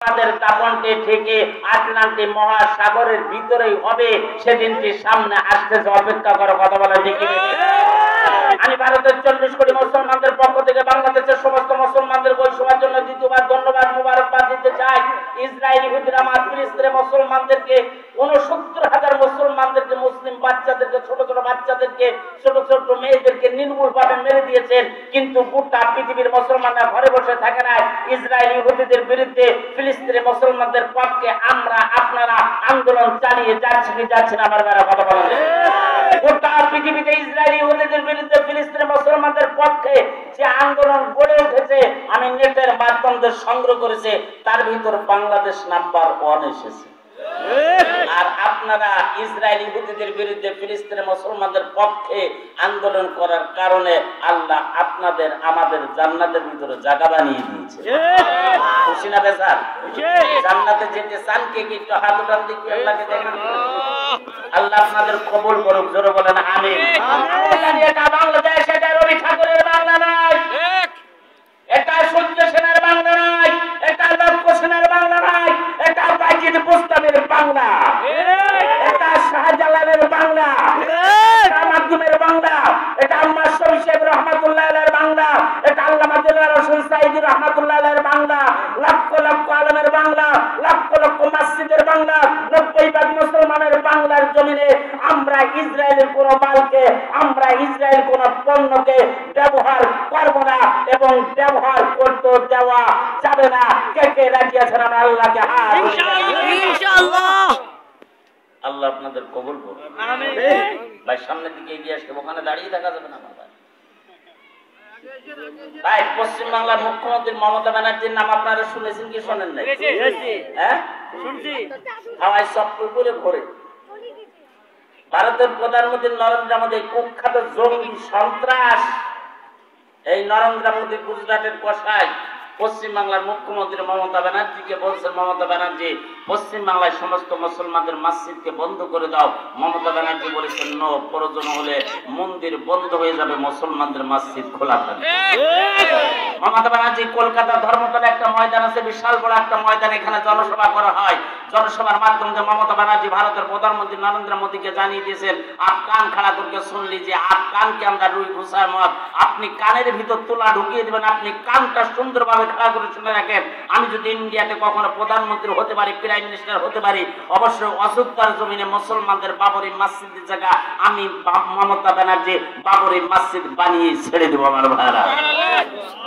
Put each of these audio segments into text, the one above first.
আমাদের দাপনটি থেকে আটলান্টিক মহাসাগরের ভিতরেই হবে, সেদিনটি সামনে আসতেছে, অপেক্ষা করো। কথা বলা দেখি। আমি ভারতের 40 কোটি মুসলমানদের পক্ষ থেকে বাংলাদেশের সমস্ত মুসলমানদের বৈষম্যের জন্য দ্বিতীয়বার ধন্যবাদ মুবারকবাদ দিতে চাই। ইসরায়েলি ইহুদিরা ফিলিস্তিনের মুসলমানদেরকে 69,000 মুসলমানদেরকে, মুসলিম বাচ্চাদেরকে, ছোট ছোট বাচ্চাদেরকে, ছোট ছোট মেয়েদেরকে নির্মূলভাবে মেরে দিয়েছেন, কিন্তু গোটা পৃথিবীর মুসলমানরা ঘরে বসে থাকে না। ইসরায়েলি ইহুদিদের বিরুদ্ধে ফিলিস্তিনের মুসলমানদের পক্ষে আমরা আপনারা আন্দোলন চালিয়ে যাচ্ছি কি যাচ্ছি না? আমার বেলা কথা বলেন। গোটা পৃথিবীতে ইসরায়েলি ইহুদিদের বিরুদ্ধে ফিলিস্তিনের মুসলমানদের পক্ষে যে আন্দোলন গড়ে উঠেছে, আমি নেটের মাধ্যমে সংগ্রহ করেছে, তার ভিতর বাংলাদেশ নাম্বার 1 এসেছে। আর আপনারা ইসরায়েলি ইহুদিদের বিরুদ্ধে ফিলিস্তিনের মুসলমানদের পক্ষে আন্দোলন করার কারণে আল্লাহ আপনাদের আমাদের জান্নাতের ভিতরে জায়গা বানিয়ে দিয়েছে। খুশি না বেজার? জান্নাতে যেতে চান কে? একটু হাত উঠান দেখি, আল্লাহকে দেখেন। আল্লাহ আপনাদের কবুল করুক, জোরে বলেন আমিন। এটা বাংলাদেশ, এটা রবি ঠাকুরের বাংলা নয়, এটা সূর্য সেনের বাংলা নয়, এটা লক্ষ্য সেনের বাংলা নয়, এটা বাজিদ বুস্তামের বাংলা, এটা শাহজালালের বাংলা, এটা মাধ্যমের বাংলা, এটা আম্মা শফি সাহেব রহমাতুল্লাহ আলাইহির বাংলা, এটা আল্লামা দিলওয়ার হোসেন সাইদি রহমাতুল্লাহ আলাইহির বাংলা, লক্ষ লক্ষ আলেমের বাংলা, লক্ষ লক্ষ মসজিদের বাংলা, 90% মুসলমানের বাংলার জমিনে আমরা ইসরায়েলের কোন মালকে, আমরা ইসরায়েল কোন পণ্যকে ব্যবহার করব না এবং ব্যবহার করতে দেওয়া যাবে না। কে কে রাজি আছেন? আমরা আল্লাহকে ইনশাআল্লাহ। আল্লাহ আপনাদের কবুল করুন। আমিন। ভাই সামনের দিকে এগিয়ে আসলে ওখানে দাঁড়িয়ে থাকা যাবে না। ভাই পশ্চিম বাংলার মুখ্যমন্ত্রী মমতা ব্যানার্জির নাম আপনারা শুনেছেন কি শোনেন নাই? হ্যাঁ শুনছি। হাওয়ায় চপ্পল করে ঘোরে। ভারতের প্রধানমন্ত্রী নরেন্দ্র মোদী কুখ্যাত জঙ্গি সন্ত্রাস, এই নরেন্দ্র মোদী গুজরাটের কসাই পশ্চিম বাংলার মুখ্যমন্ত্রী মমতা ব্যানার্জিকে বলছেন, মমতা ব্যানার্জি পশ্চিম বাংলায় সমস্ত মুসলমানদের মসজিদকে বন্ধ করে দাও। মমতা ব্যানার্জি বলেছেন নো, প্রয়োজন হলে মন্দির বন্ধ হয়ে যাবে, মুসলমানদের মসজিদ খোলা থাকবে। মমতা ব্যানার্জি কলকাতার ধর্মতলা একটা ময়দান আছে, বিশাল বড় একটা ময়দান, এখানে জনসভা করা হয়। জনসভার মাধ্যমে মমতা ব্যানার্জি ভারতের প্রধানমন্ত্রী নরেন্দ্র মোদীকে জানিয়ে দিয়েছেন, আপ কান খাড়া করকে শুনলি যে আপ কানকে আমরা রুই ঘুষায় মত, আপনি কানের ভিতর তুলা ঢুকিয়ে দিবেন, আপনি কানটা সুন্দরভাবে খাড়া করে শুনে রাখেন। আমি যদি ইন্ডিয়াতে কখনো প্রধানমন্ত্রী হতে পারি, প্রাইম মিনিস্টার হতে পারি, অবশ্যই অযোধ্যার জমিনে মুসলমানদের বাবরি মসজিদের জায়গা আমি মমতা ব্যানার্জি বাবরি মসজিদ বানিয়ে ছেড়ে দেবো। আমার ভাইরা,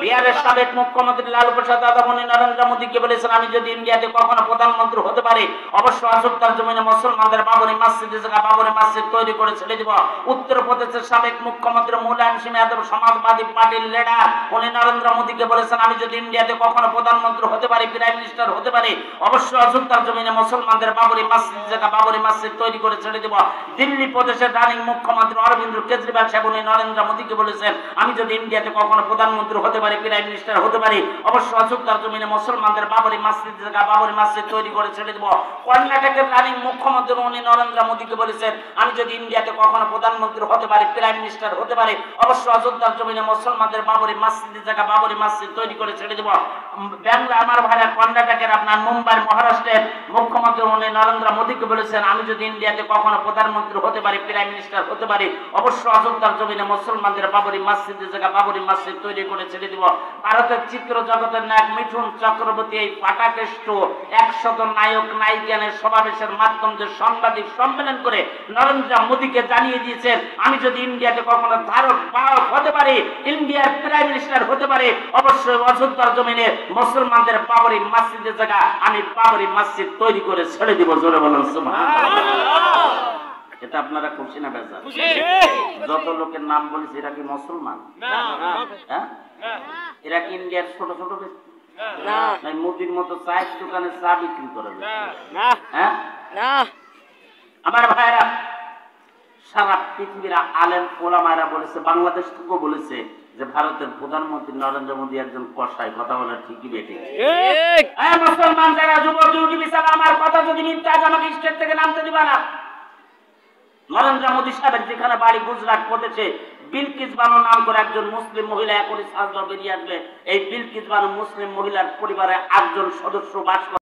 বিহারের সাবেক মুখ্যমন্ত্রী লালু প্রসাদ যাদব নরেন্দ্র মোদীকে বলেছেন, আমি যদি ইন্ডিয়াতে কখনো প্রধানমন্ত্রী হতে পারি, অবশ্যই অযোধ্যার জমিনে মুসলমানদের বাবরি মসজিদের জায়গা বাবরি মসজিদ তৈরি করে ছেড়ে দেব। উত্তরপ্রদেশের সাবেক মুখ্যমন্ত্রী মুলায়ম সিং যাদব সমাজবাদী পার্টির লিডার, উনি নরেন্দ্র মোদীকে বলেছেন, আমি যদি ইন্ডিয়াতে কখনো প্রধানমন্ত্রী হতে পারি, প্রাইম মিনিস্টার হতে পারি, অবশ্যই অযোধ্যার জমিনে মুসলমানদের বাবরি মসজিদের জায়গা বাবরি মসজিদ তৈরি করে ছেড়ে দেব। দিল্লি প্রদেশের রানিং মুখ্যমন্ত্রী অরবিন্দ কেজরিওয়াল সাহেব উনি নরেন্দ্র মোদীকে বলেছেন, আমি যদি ইন্ডিয়াতে কখনো প্রধানমন্ত্রী হতে পারি, প্রাইম মিনিস্টার হতে পারি, অবশ্যই অযোধ্যার জমিনে মুসলমানদের বাবরি মসজিদের জায়গা বাবরি মসজিদ তৈরি করে ছেড়ে দেব। কর্ণাটকের রানিং মুখ্যমন্ত্রী উনি নরেন্দ্র মোদীকে বলেছেন, আমি যদি ইন্ডিয়াতে কখনো প্রধানমন্ত্রী হতে পারি, প্রাইম মিনিস্টার হতে পারি, অবশ্যই অযোধ্যার জমিনে মুসলমানদের বাবরি মসজিদের জায়গা বাবরি মসজিদ তৈরি করে ছেড়ে দেব। বাংলা আমার ভাইরা কর্ণাটকের আপনার মুম্বাই মহারাষ্ট্রের মুখ্যমন্ত্রী উনি নরেন্দ্র মোদীকে বলেছেন, আমি যদি ইন্ডিয়াতে কখনো প্রধানমন্ত্রী হতে পারি, প্রাইম মিনিস্টার হতে পারি, অবশ্যই অযোধ্যার জমিনে মুসলমানদের বাবরি মসজিদের জায়গা বাবরি মসজিদ তৈরি করে ছেড়ে দেব। ভারতের চিত্র জগতের নায়ক মিঠুন চক্রবর্তী এই পাটাকেষ্ট 100 নায়ক নায়িকানের সমাবেশের মাধ্যমে সাংবাদিক সম্মেলন করে নরেন্দ্র মোদীকে জানিয়ে দিয়েছেন, আমি যদি ইন্ডিয়াতে কখনো ধারক বাহক হতে পারি, ইন্ডিয়ার প্রাইম মিনিস্টার হতে পারি, অবশ্যই অযোধ্যার জমিনে মুসলমানদের বাবরি মসজিদের জায়গা আমি বাবরি মসজিদ তৈরি করে ছেড়ে দিব। জোরে বলুন সুবহানাল্লাহ। এটা আপনারা খুশি না বেজার? যত লোকের নাম বলেছে এরা কি মুসলমান? হ্যাঁ, এরা কি ইন্ডিয়ার ছোট ছোট মুদির মতো চায়ের দোকানে চা বিক্রি করে? হ্যাঁ, আমার ভাইরা, সারা পৃথিবীর আলেম ওলামারা বলেছে, বাংলাদেশ থেকেও বলেছে যে ভারতের প্রধানমন্ত্রী নরেন্দ্র মোদী একজন কসাই। কথা বলে ঠিকই বেঠিক? মুসলমান যারা যুবক ইউটি বিশাল, আমার কথা যদি মিথ্যা আছে আমাকে স্টেট থেকে নামতে দিবা না। নরেন্দ্র মোদী সাহেবের যেখানে বাড়ি গুজরাট প্রদেশে, বিলকিস বানু নাম করে একজন মুসলিম মহিলা এখনই সাজদা বেরিয়ে আসবে। এই বিলকিস বানু মুসলিম মহিলার পরিবারে 8 জন সদস্য বাস করে।